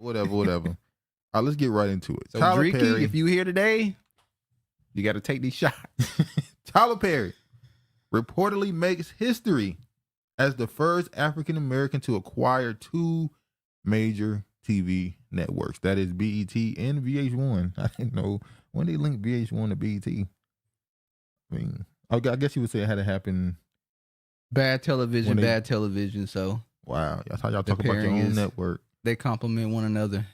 Whatever. All right, let's get right into it. So, Tyler Dreeky, Perry, if you here today, you got to take these shots. Tyler Perry reportedly makes history as the first African American to acquire 2 major TV networks. That is BET and VH1. I didn't know when they linked VH1 to BET. I mean, I guess you would say it had to happen. Bad television. So, wow, that's how y'all talk about your own network. They complement one another.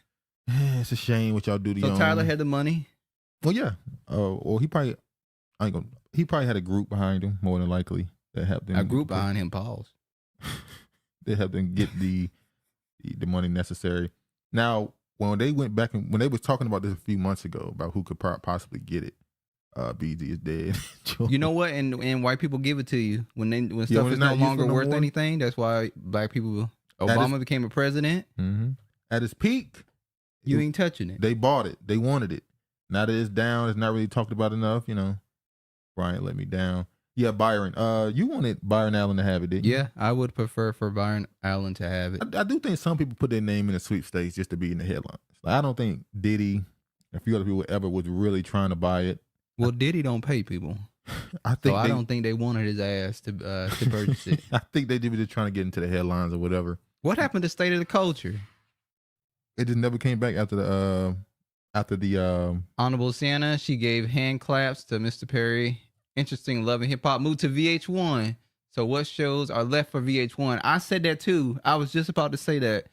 It's a shame what y'all do to your own. So Tyler had the money. Well, yeah. Or he probably, he probably had a group behind him, more than likely, that helped him. A group behind him, pause. They helped him get the money necessary. Now, when they went back and when they was talking about this a few months ago about who could possibly get it, BG is dead. You know what? And white people give it to you when stuff is no longer worth anything. That's why black people. Obama became a president. Mm-hmm. At its peak, you ain't touching it. They bought it. They wanted it. Now that it's down, it's not really talked about enough. You know, Brian let me down. Yeah, Byron. You wanted Byron Allen to have it, didn't you? Yeah, I would prefer for Byron Allen to have it. I do think some people put their name in the sweepstakes just to be in the headlines. Like, I don't think Diddy, a few other people ever was really trying to buy it. Well, Diddy don't pay people. I don't think they wanted his ass to purchase it. I think they were just trying to get into the headlines or whatever. What happened to State of the Culture? It just never came back after the Honorable Sienna. She gave hand claps to Mr. Perry. Interesting. Love and Hip Hop moved to VH1. So what shows are left for VH1? I said that too. I was just about to say that.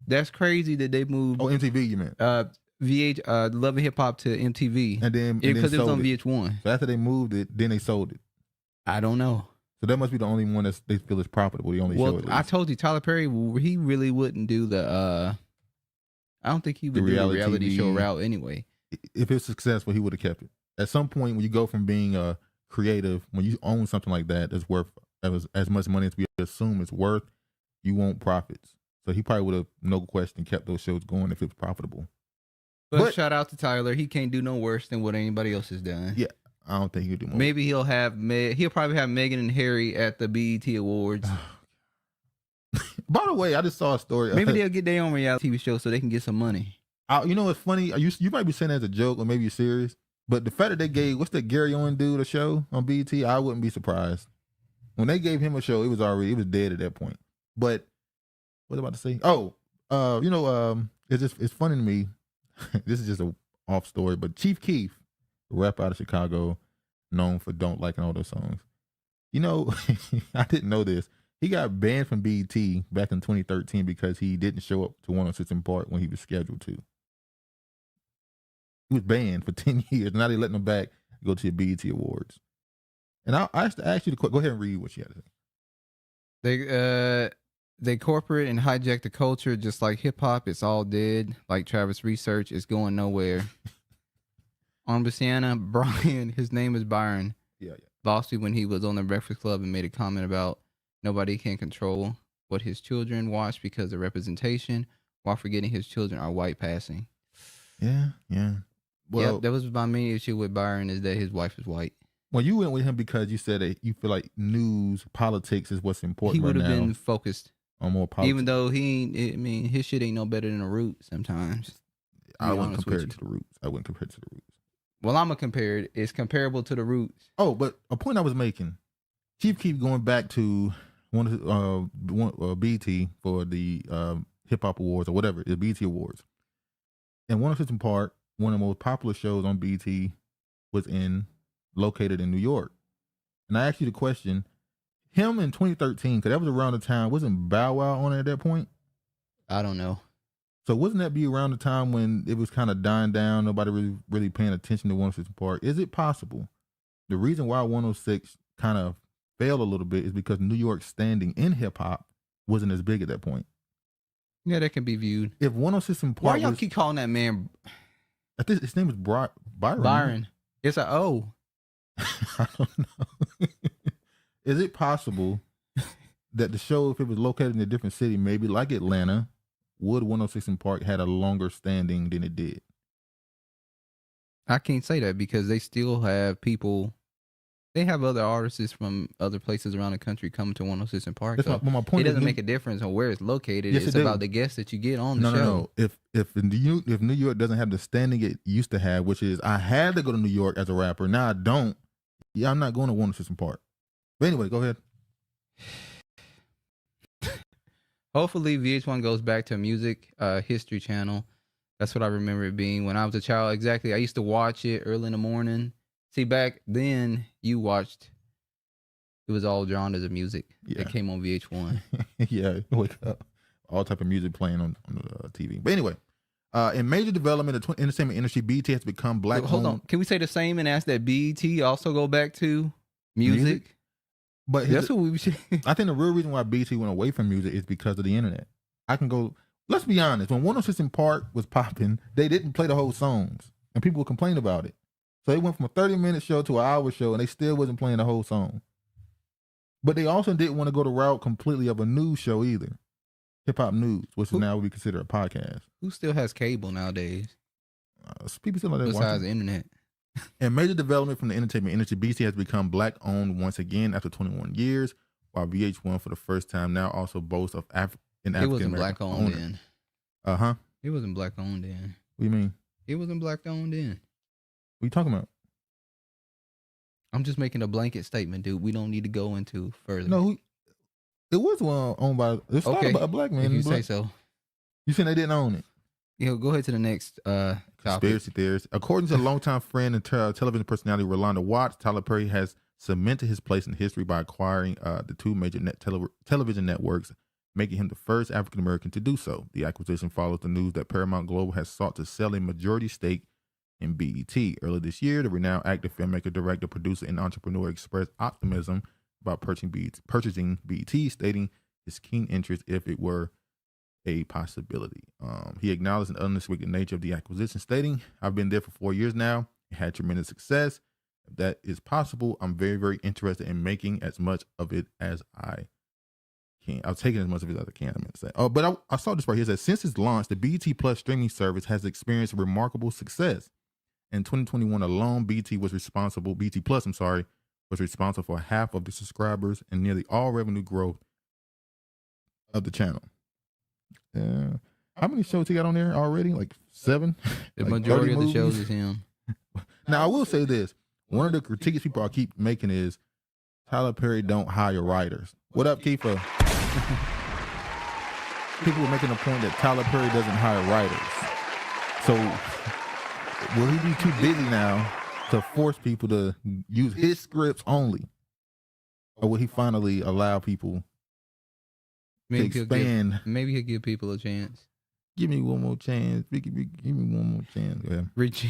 That's crazy that they moved. Oh, MTV, you meant? Love and Hip Hop to MTV, and then because it was on VH1. So after they moved it, then they sold it. I don't know. So that must be the only one that they feel is profitable. The only show. I told you, Tyler Perry, he really wouldn't do the. I don't think he would do the reality show route anyway. If it's successful, he would have kept it. At some point, when you go from being a creative, when you own something like that that's worth as much money as we assume it's worth, you want profits. So he probably would have, no question, kept those shows going if it was profitable. But shout out to Tyler. He can't do no worse than what anybody else has done. Yeah, I don't think he could do more. Maybe he'll probably have Meghan and Harry at the BET Awards. By the way, I just saw a story. Maybe they'll get their own reality TV show so they can get some money. You know what's funny? You might be saying that as a joke or maybe you're serious, but the fact that they gave, what's that Gary Owen dude a show on BET, I wouldn't be surprised. When they gave him a show, it was dead at that point. But what was I about to say? It's funny to me. This is just a off story, but Chief Keef, the rapper out of Chicago, known for Don't Like and all those songs. You know, I didn't know this. He got banned from BET back in 2013 because he didn't show up to 106 in Park when he was scheduled to. He was banned for 10 years. Now they're letting him back to go to the BET Awards. And I asked you to go ahead and read what she had to say. They corporate and hijack the culture just like hip hop. It's all dead. Like Travis Research, it's going nowhere. On Basiana, Brian, his name is Byron. Yeah. Lost me when he was on the Breakfast Club and made a comment about nobody can control what his children watch because of representation, while forgetting his children are white passing. Yeah. Well, yeah, that was my main issue with Byron, is that his wife is white. Well, you went with him because you said that you feel like news, politics is what's important. He would have been focused on more politics. Even though his shit ain't no better than the Roots sometimes. I wouldn't compare it to the Roots. Well, I'm going to compare it. It's comparable to the Roots. Oh, but a point I was making, Chief keep going back to BET for the Hip Hop Awards or whatever, the BET Awards. And 106 Park, one of the most popular shows on BET, was located in New York. And I asked you the question, him in 2013, because that was around the time, wasn't Bow Wow on it at that point? I don't know. So wouldn't that be around the time when it was kind of dying down, nobody really paying attention to 106 Park? Is it possible the reason why 106 kind of failed a little bit is because New York's standing in hip hop wasn't as big at that point? Yeah, that can be viewed. If 106 Park, why y'all keep calling that man? I think his name is Byron. Byron. It's a O. I don't know. Is it possible that the show, if it was located in a different city, maybe like Atlanta, would 106 Park had a longer standing than it did? I can't say that because they still have people. They have other artists from other places around the country coming to 106 in Park. That's So my point. it doesn't make a difference on where it's located. Yes, It's it about do. the guests that you get on the No, show. no. If New York doesn't have the standing it used to have, which is I had to go to New York as a rapper. Now I don't. Yeah, I'm not going to 106 in Park. But anyway, go ahead. Hopefully VH1 goes back to music history channel. That's what I remember it being when I was a child. Exactly. I used to watch it early in the morning. See, back then you watched, it was all genres of music that came on VH1. Yeah, wake up. All type of music playing on the TV. But anyway, in major development of the entertainment industry, BET has become black. Hold on. Can we say the same and ask that BET also go back to music? But that's what we should. I think the real reason why BET went away from music is because of the internet. I can go. Let's be honest. When 106 in Park was popping, they didn't play the whole songs, and people would complain about it. So they went from a 30-minute show to an hour show, and they still wasn't playing the whole song. But they also didn't want to go the route completely of a news show either, hip hop news, which is now what we consider a podcast. Who still has cable nowadays? People still like that. Besides the internet. And major development from the entertainment industry, BET has become black-owned once again after 21 years, while VH1 for the first time now also boasts of an African-American It wasn't black-owned then. Uh-huh. It wasn't black-owned then. What do you mean? It wasn't black-owned then. What are you talking about? I'm just making a blanket statement, dude. We don't need to go into further. No, it was owned by, it started by a black man. If you say so. You saying they didn't own it? Go ahead to the next topic. Conspiracy theories. According to longtime friend and television personality Rolanda Watts, Tyler Perry has cemented his place in history by acquiring the two major television networks, making him the first African American to do so. The acquisition follows the news that Paramount Global has sought to sell a majority stake in BET. Earlier this year, the renowned actor, filmmaker, director, producer, and entrepreneur expressed optimism about purchasing BET, stating his keen interest if it were a possibility. He acknowledged the unrestricted nature of the acquisition, stating, "I've been there for 4 years now. It had tremendous success. If that is possible, I'm very, very interested in making as much of it as I can. I'll take as much of it as I can." I meant to say. Oh, but I saw this right here. It says, since its launch, the BET Plus streaming service has experienced remarkable success. In 2021 alone, BET Plus, was responsible for half of the subscribers and nearly all revenue growth of the channel. How many shows he got on there already? Like 7? The like majority of the movies? shows is him. Now, I will say this. One of the critiques people I keep making is Tyler Perry don't hire writers. What up, Kiefer? People are making a point that Tyler Perry doesn't hire writers. So will he be too busy now to force people to use his scripts only? Or will he finally allow people to expand? Maybe he'll give people a chance. Give me one more chance. Give me one more chance. Go ahead. Richie.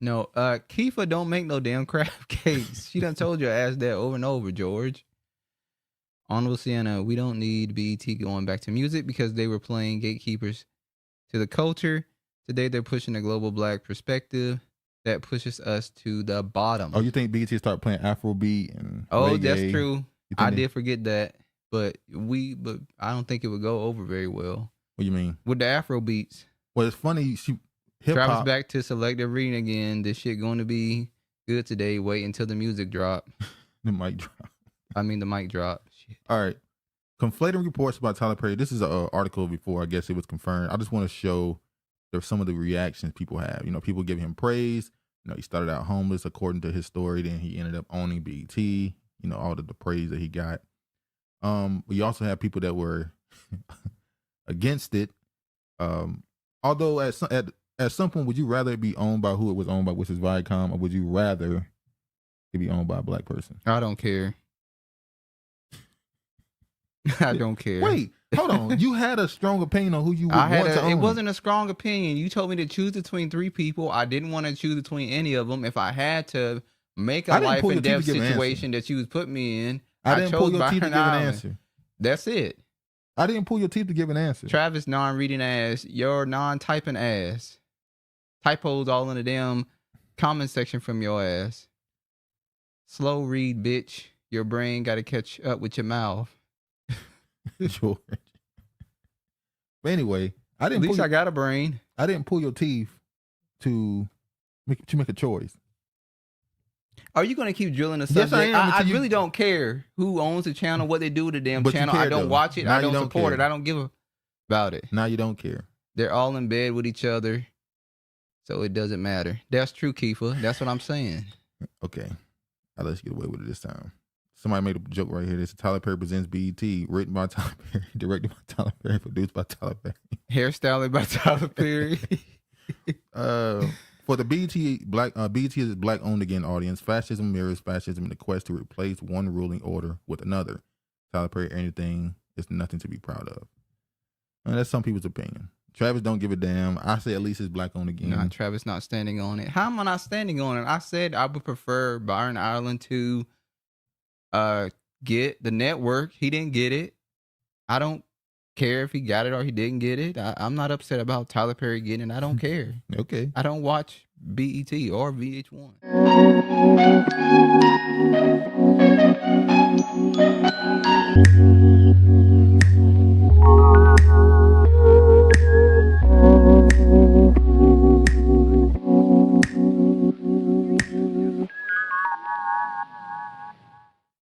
No, Kiefer don't make no damn crab cakes. She done told your ass that over and over, George. Honorable Sienna, we don't need BET going back to music because they were playing gatekeepers to the culture. Today they're pushing a global black perspective that pushes us to the bottom. Oh, you think BET start playing Afrobeat and reggae? That's true. I did forget that, but I don't think it would go over very well. What do you mean? With the Afro beats. Well, it's funny. Hip-hop. Travis back to selective reading again. This shit going to be good today. Wait until the music drop. The mic drop. The mic drop. Shit. All right. Conflating reports about Tyler Perry. This is an article before I guess it was confirmed. I just want to show some of the reactions people have. You know, people give him praise. You know, he started out homeless according to his story. Then he ended up owning BET. You know, all the praise that he got. We also have people that were against it. Although at some point, would you rather it be owned by who it was owned by, which is Viacom, or would you rather it be owned by a black person? I don't care. I don't care. Wait, hold on. You had a strong opinion on who you would want to own. It wasn't a strong opinion. You told me to choose between 3 people. I didn't want to choose between any of them. If I had to make a life and death situation that you was put me in, I didn't pull your teeth to give an answer. That's it. I didn't pull your teeth to give an answer. Travis non-reading ass, your non-typing ass. Typos all in the damn comment section from your ass. Slow read, bitch. Your brain got to catch up with your mouth. George. But anyway, I got a brain. I didn't pull your teeth to make a choice. Are you going to keep drilling the Yes, subject? I am, I until you- really don't care who owns the channel, what they do with the damn But you channel. I care, don't though. watch it. Now I you don't don't support care. it. I don't give a about it. Now you don't care. They're all in bed with each other, so it doesn't matter. That's true, Kiefer. That's what I'm saying. Okay. I'll let you get away with it this time. Somebody made a joke right here. This is Tyler Perry Presents BET, written by Tyler Perry, directed by Tyler Perry, produced by Tyler Perry. Hairstyling by Tyler Perry. For the BET is a black owned again audience. Fascism mirrors fascism in the quest to replace one ruling order with another. Tyler Perry, anything is nothing to be proud of. And that's some people's opinion. Travis don't give a damn. I say at least it's black owned again. Nah, Travis not standing on it. How am I not standing on it? I said I would prefer Byron Ireland to get the network. He didn't get it. I don't care if he got it or he didn't get it. I'm not upset about Tyler Perry getting it. I don't care. Okay. I don't watch BET or VH1.